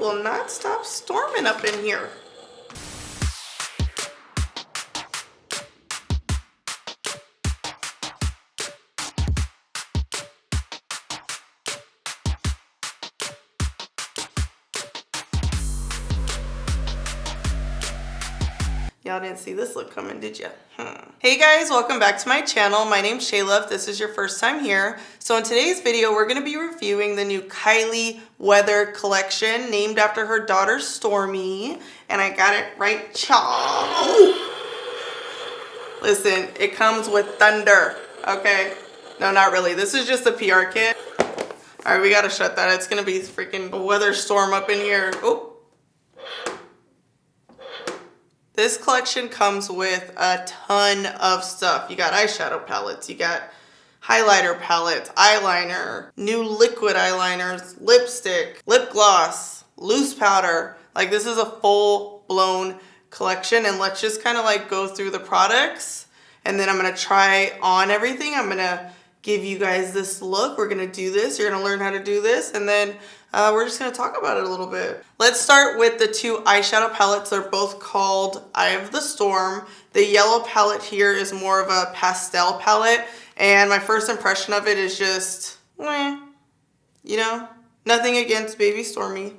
will not stop storming up in here. Y'all didn't see this look coming, did you? Hey guys, welcome back to my channel. My name's Shayla if this is your first time here. So in today's video, we're gonna be reviewing the new Kylie Weather Collection named after her daughter Stormi. And I got it right, y'all. Listen, it comes with thunder, okay? No, not really. This is just a PR kit. All right, we gotta shut that. It's gonna be freaking a weather storm up in here. Oh. This collection comes with a ton of stuff. You got eyeshadow palettes, you got highlighter palettes, eyeliner, new liquid eyeliners, lipstick, lip gloss, loose powder. Like this is a full-blown collection, and let's just kind of like go through the products, and then I'm gonna try on everything. I'm gonna give you guys this look. We're gonna do this. You're gonna learn how to do this, and then we're just gonna talk about it a little bit. Let's start with the two eyeshadow palettes. They're both called Eye of the Storm. The yellow palette here is more of a pastel palette, and my first impression of it is just, you know, nothing against baby Stormi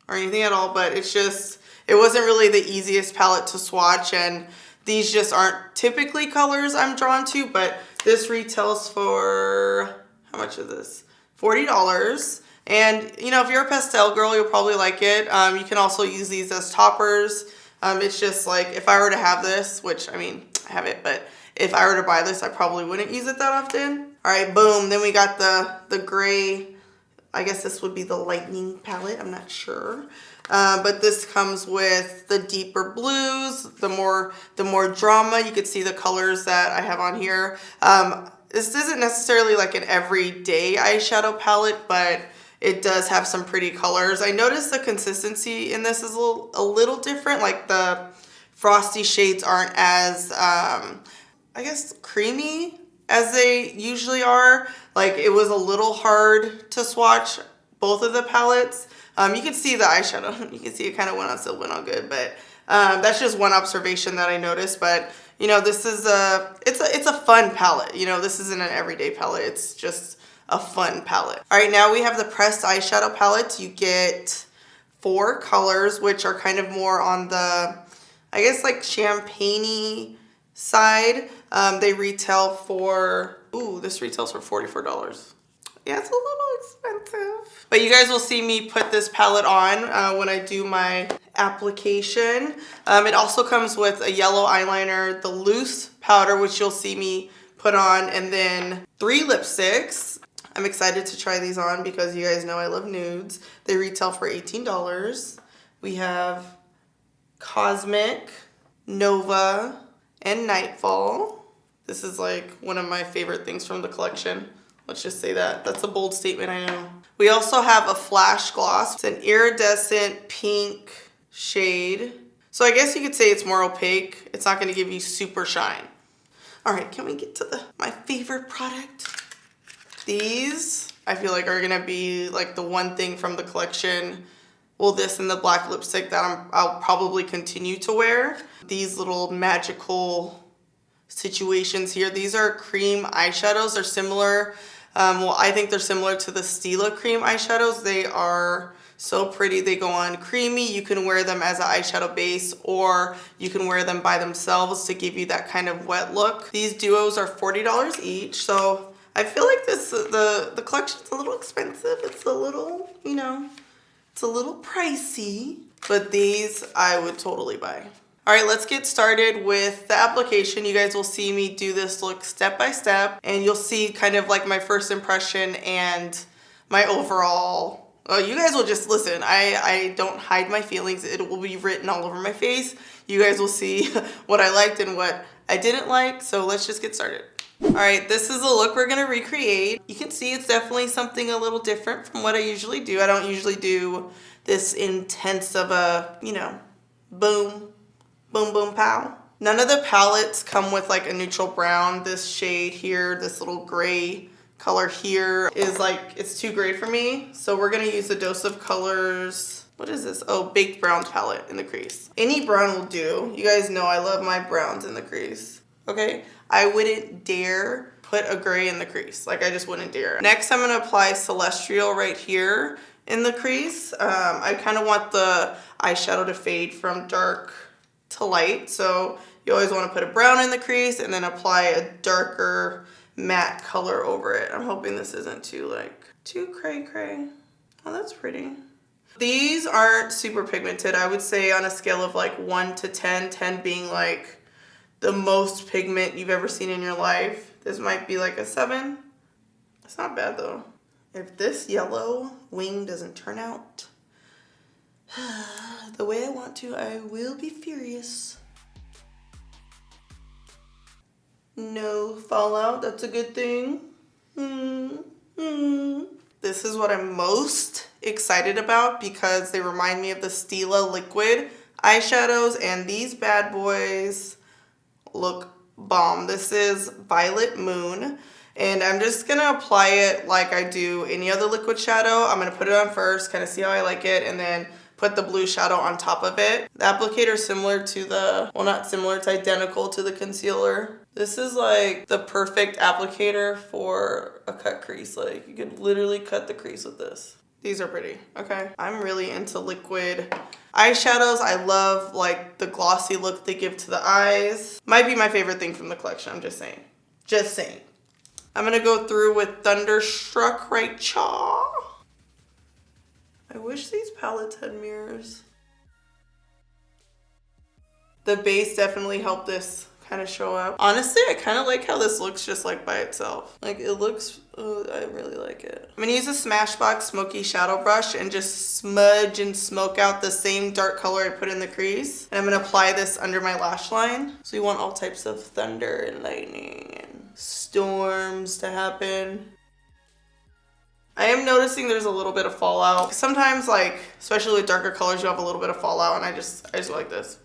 or anything at all, but it's just, it wasn't really the easiest palette to swatch, and these just aren't typically colors I'm drawn to, but this retails for, how much is this? $40. And, you know, if you're a pastel girl, you'll probably like it. You can also use these as toppers. It's just like, if I were to have this, which, I mean, I have it, but if I were to buy this, I probably wouldn't use it that often. All right, boom. Then we got the gray, I guess this would be the Lightning Palette. I'm not sure. But this comes with the deeper blues, the more drama. You could see the colors that I have on here. This isn't necessarily like an everyday eyeshadow palette, but it does have some pretty colors. I noticed the consistency in this is a little different. Like the frosty shades aren't as, I guess, creamy as they usually are. Like it was a little hard to swatch both of the palettes. You can see the eyeshadow. You can see it kind of went on, still went on good, but that's just one observation that I noticed. But you know, this is it's a fun palette. You know, this isn't an everyday palette. It's just a fun palette. All right, now we have the pressed eyeshadow palettes. You get 4 colors, which are kind of more on the, I guess, like champagne-y side. They retail for, ooh, this retails for $44. Yeah, it's a little expensive. But you guys will see me put this palette on when I do my application. It also comes with a yellow eyeliner, the loose powder, which you'll see me put on, and then 3 lipsticks. I'm excited to try these on because you guys know I love nudes. They retail for $18. We have Cosmic, Nova, and Nightfall. This is like one of my favorite things from the collection. Let's just say that. That's a bold statement, I know. We also have a flash gloss. It's an iridescent pink shade. So I guess you could say it's more opaque. It's not gonna give you super shine. All right, can we get to my favorite product? These, I feel like, are gonna be like the one thing from the collection. Well, this and the black lipstick that I'll probably continue to wear. These little magical situations here. These are cream eyeshadows. They're similar. Well, I think they're similar to the Stila cream eyeshadows. They are so pretty. They go on creamy. You can wear them as an eyeshadow base, or you can wear them by themselves to give you that kind of wet look. These duos are $40 each. So I feel like the collection's a little expensive. It's a little, you know, it's a little pricey, but these I would totally buy. All right, let's get started with the application. You guys will see me do this look step by step, and you'll see kind of like my first impression and my overall. You guys will just listen. I don't hide my feelings. It will be written all over my face. You guys will see what I liked and what I didn't like. So let's just get started. All right, this is the look we're gonna recreate. You can see it's definitely something a little different from what I usually do. I don't usually do this intense of a, you know, boom, boom, boom, pow. None of the palettes come with like a neutral brown. This shade here, this little gray color here is like, it's too gray for me. So we're gonna use a dose of colors what is this? Oh, Baked Brown palette in the crease. Any brown will do. You guys know I love my browns in the crease. Okay? I wouldn't dare put a gray in the crease. Like, I just wouldn't dare. Next, I'm gonna apply Celestial right here in the crease. I kind of want the eyeshadow to fade from dark to light. So you always want to put a brown in the crease and then apply a darker matte color over it. I'm hoping this isn't too cray cray. Oh, that's pretty. These aren't super pigmented. I would say on a scale of like 1 to 10, 10 being like the most pigment you've ever seen in your life. This might be like a 7. It's not bad though. If this yellow wing doesn't turn out the way I want to, I will be furious. No fallout, that's a good thing. This is what I'm most excited about because they remind me of the Stila liquid eyeshadows, and these bad boys look bomb. This is Violet Moon, and I'm just gonna apply it like I do any other liquid shadow. I'm gonna put it on first, kind of see how I like it, and then put the blue shadow on top of it. The applicator is similar to the, well, not similar, it's identical to the concealer. This is like the perfect applicator for a cut crease. Like, you could literally cut the crease with this. These are pretty, okay? I'm really into liquid eyeshadows. I love like the glossy look they give to the eyes. Might be my favorite thing from the collection, I'm just saying. Just saying. I'm gonna go through with Thunderstruck right chaw. I wish these palettes had mirrors. The base definitely helped this kind of show up. Honestly, I kind of like how this looks just like by itself. Like, it looks, oh, I really like it. I'm gonna use a Smashbox Smoky Shadow Brush and just smudge and smoke out the same dark color I put in the crease. And I'm gonna apply this under my lash line. So you want all types of thunder and lightning and storms to happen. I am noticing there's a little bit of fallout. Sometimes, like, especially with darker colors, you have a little bit of fallout, and I just like this.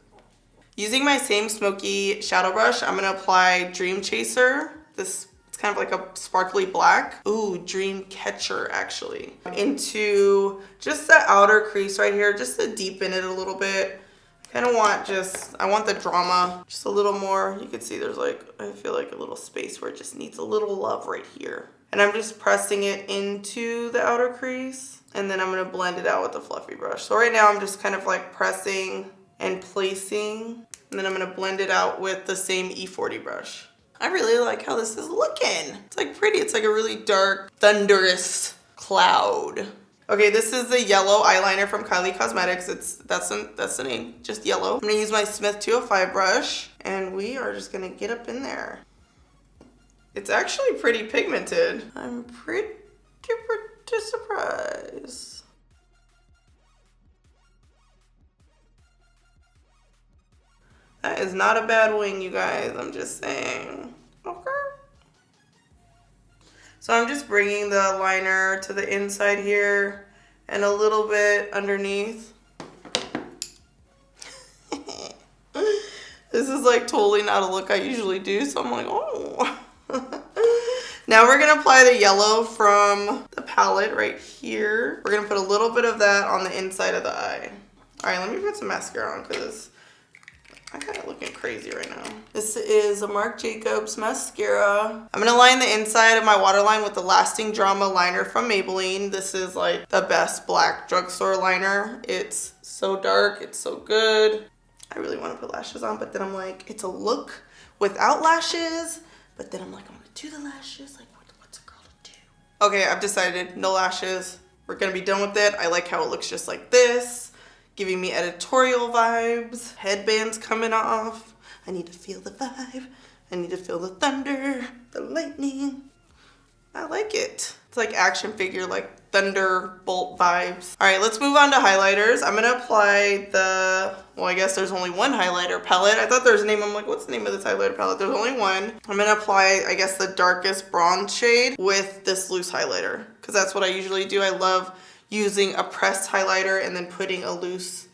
Using my same smoky shadow brush, I'm gonna apply Dreamchaser. It's kind of like a sparkly black. Ooh, Dreamcatcher, actually. Into just the outer crease right here, just to deepen it a little bit. I want the drama just a little more. You can see there's like, I feel like a little space where it just needs a little love right here. And I'm just pressing it into the outer crease, and then I'm gonna blend it out with a fluffy brush. So right now I'm just kind of like pressing and placing, and then I'm gonna blend it out with the same E40 brush. I really like how this is looking. It's like pretty, it's like a really dark, thunderous cloud. Okay, this is the yellow eyeliner from Kylie Cosmetics. That's the name, just yellow. I'm gonna use my Smith 205 brush, and we are just gonna get up in there. It's actually pretty pigmented. I'm pretty surprised. That is not a bad wing, you guys. I'm just saying. Okay. So I'm just bringing the liner to the inside here and a little bit underneath. This is like totally not a look I usually do, so I'm like, oh. Now we're gonna apply the yellow from the palette right here. We're gonna put a little bit of that on the inside of the eye. All right, let me put some mascara on because I'm kind of looking crazy right now. This is a Marc Jacobs mascara. I'm gonna line the inside of my waterline with the Lasting Drama liner from Maybelline. This is like the best black drugstore liner. It's so dark, it's so good. I really want to put lashes on, but then I'm like, it's a look without lashes. But then I'm like, I'm gonna do the lashes. Like, what's a girl to do? Okay, I've decided, no lashes. We're gonna be done with it. I like how it looks just like this, giving me editorial vibes. Headbands coming off. I need to feel the vibe. I need to feel the thunder, the lightning. I like it. It's like action figure, like thunderbolt vibes. All right, let's move on to highlighters. I'm gonna apply the, well, I guess there's only one highlighter palette. I thought there was a name. I'm like, what's the name of this highlighter palette? There's only one. I'm gonna apply, I guess, the darkest bronze shade with this loose highlighter, because that's what I usually do. I love using a pressed highlighter and then putting a loose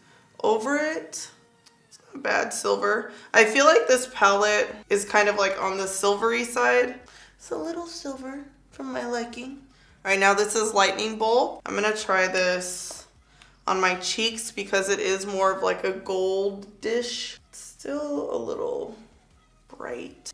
over it. It's not bad. Silver. I feel like this palette is kind of like on the silvery side. It's a little silver for my liking. All right, now this is Lightning Bolt. I'm gonna try this on my cheeks because it is more of like a goldish. Still a little bright.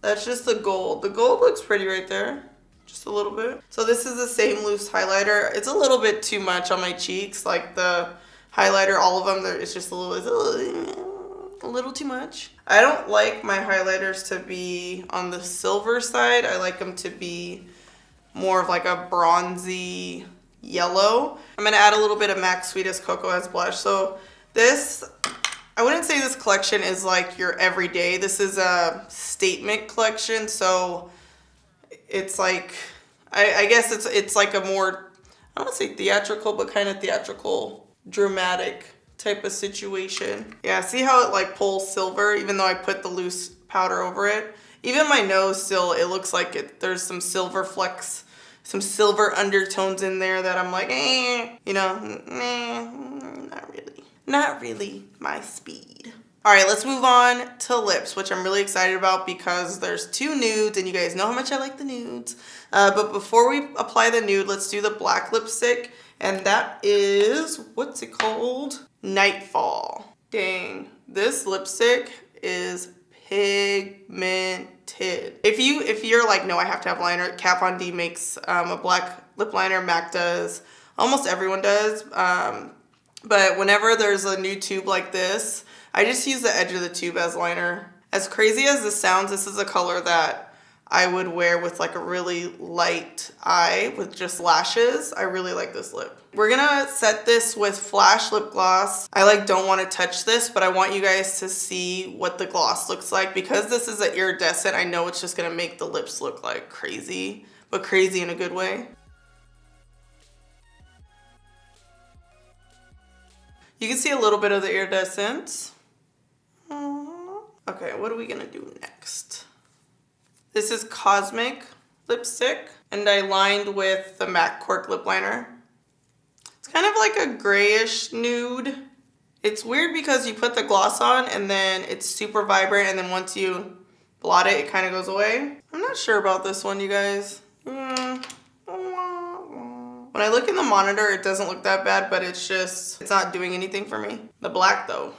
That's just the gold. The gold looks pretty right there. Just a little bit. So this is the same loose highlighter. It's a little bit too much on my cheeks. Like the highlighter, all of them, it's just a little too much. I don't like my highlighters to be on the silver side. I like them to be more of like a bronzy yellow. I'm gonna add a little bit of MAC Sweetest Cocoa as blush. So this, I wouldn't say this collection is like your everyday. This is a statement collection, so it's like, I guess it's like a more, I don't want to say theatrical, but kind of theatrical, dramatic type of situation. Yeah, see how it like pulls silver, even though I put the loose powder over it? Even my nose still, it looks like there's some silver flecks, some silver undertones in there that I'm like, you know, not really my speed. All right, let's move on to lips, which I'm really excited about because there's 2 nudes and you guys know how much I like the nudes. But before we apply the nude, let's do the black lipstick. And that is, what's it called? Nightfall. Dang, this lipstick is pigmented. If you're like, no, I have to have liner, Kat Von D makes a black lip liner. MAC does. Almost everyone does. But whenever there's a new tube like this, I just use the edge of the tube as liner. As crazy as this sounds, this is a color that I would wear with like a really light eye with just lashes. I really like this lip. We're gonna set this with Flash lip gloss. I like don't want to touch this, but I want you guys to see what the gloss looks like. Because this is an iridescent, I know it's just gonna make the lips look like crazy, but crazy in a good way. You can see a little bit of the iridescence. Okay, what are we gonna do next? This is Cosmic lipstick, and I lined with the MAC Cork lip liner. It's kind of like a grayish nude. It's weird because you put the gloss on and then it's super vibrant, and then once you blot it, it kind of goes away. I'm not sure about this one, you guys. When I look in the monitor, it doesn't look that bad, but it's not doing anything for me. The black though.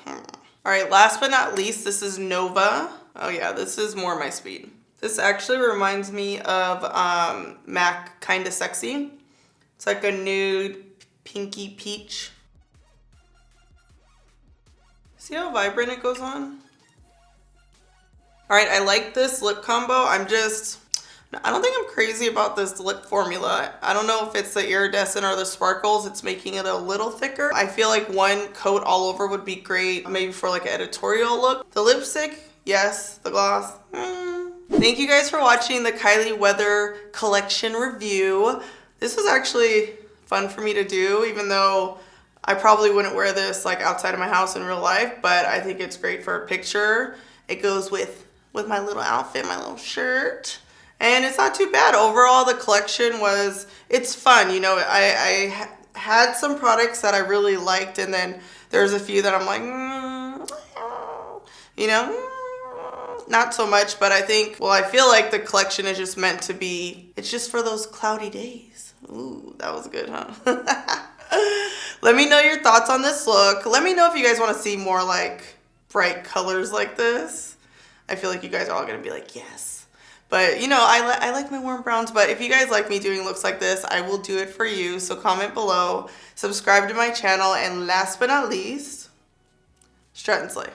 All right, last but not least, this is Nova. Oh yeah, this is more my speed. This actually reminds me of MAC Kinda Sexy. It's like a nude pinky peach. See how vibrant it goes on? All right, I like this lip combo. I don't think I'm crazy about this lip formula. I don't know if it's the iridescent or the sparkles. It's making it a little thicker. I feel like one coat all over would be great, maybe for like an editorial look. The lipstick, yes. The gloss, Thank you guys for watching the Kylie Weather Collection review. This was actually fun for me to do, even though I probably wouldn't wear this like outside of my house in real life, but I think it's great for a picture. It goes with my little outfit, my little shirt. And it's not too bad. Overall, the collection it's fun. You know, I had some products that I really liked, and then there's a few that I'm like, you know, not so much. But I feel like the collection is just meant to be, it's just for those cloudy days. Ooh, that was good, huh? Let me know your thoughts on this look. Let me know if you guys want to see more like bright colors like this. I feel like you guys are all going to be like, yes. But, you know, I like my warm browns, but if you guys like me doing looks like this, I will do it for you. So comment below, subscribe to my channel, and last but not least, strut and slay.